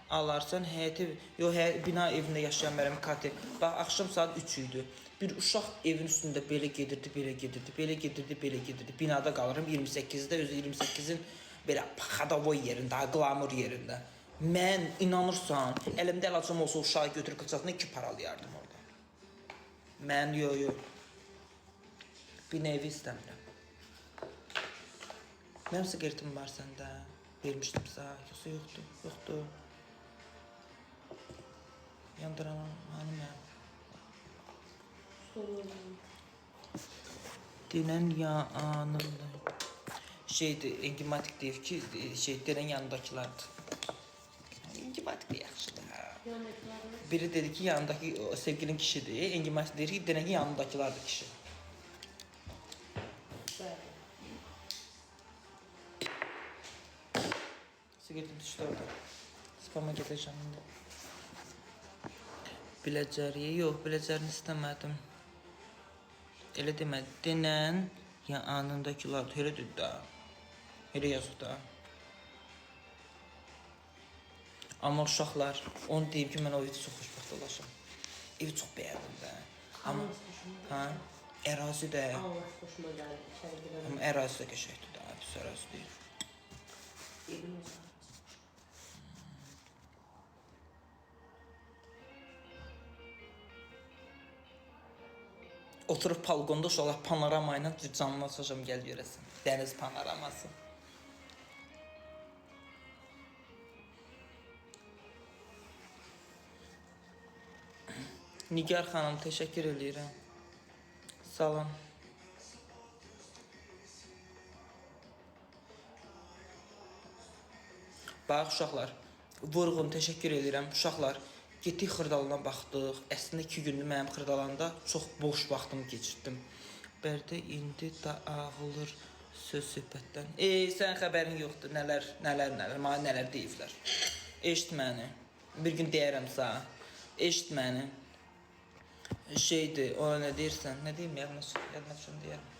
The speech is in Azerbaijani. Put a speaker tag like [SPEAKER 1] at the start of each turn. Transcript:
[SPEAKER 1] alarsan həyəti, bina evində yaşayan mənim Kati. Bax, axşam saat 3 idi. Bir uşaq evin üstündə belə gedirdi, belə gedirdi, belə gedirdi, belə gedirdi. Binada qalıram 28-də, özü 28-in belə xadavoy yerində, qlamur yerində. Mən inanırsan, əlimdə əlacım olsa uşağı götürüb qıçasına 2 paralayardım orada. Mən yox. Bir nevi istəmirəm. Mənim siqaretim var səndə. Vermişdim sənə. Yoxsa yoxdur. Yandıran hanım mənim? Denən yanımda. Enigmatik deyir ki, denən yanındakilardır. Enigmatik de yaxşıdır. Biri dedi ki, yanındaki sevgilin kişidir. Enigmatik deyir ki, denən yanındakilardır kişi. Sigaretim düşdü orada. Spama gedəcəm indi. Biləcəriyə, yox, biləcərini istəmədim. Elə demədi. Denən yanındakilar, elə dedi də. Elə yazıq da. Amma uşaqlar, onu deyim ki, mən o evi çox xoşbəxt olaşam. Evi çox bəyəndim də. Amma, ərazi də. Amma ərazi də qəşəkdir də, pis ərazi deyil. Oturub balkonda uşaqlar panorama ilə canlı açacam, gəl görəsən. Dəniz panoraması. Nigar xanım, təşəkkür edirəm. Salam. Bax, uşaqlar, vurğun, təşəkkür edirəm. Uşaqlar, getdik Xırdalana baxdıq. Əslində 2 gündür mənim Xırdalanda çox boş vaxtımı keçirdim. Bərdə indi dağılır söz söhbətdən. Sən xəbərin yoxdur, nələr, mənə nələr deyiblər. Eşit məni, bir gün deyərəm sənə. Eşit məni. Şeydir, ona nə deyirsən? Nə deyim, yadına düşün deyərəm.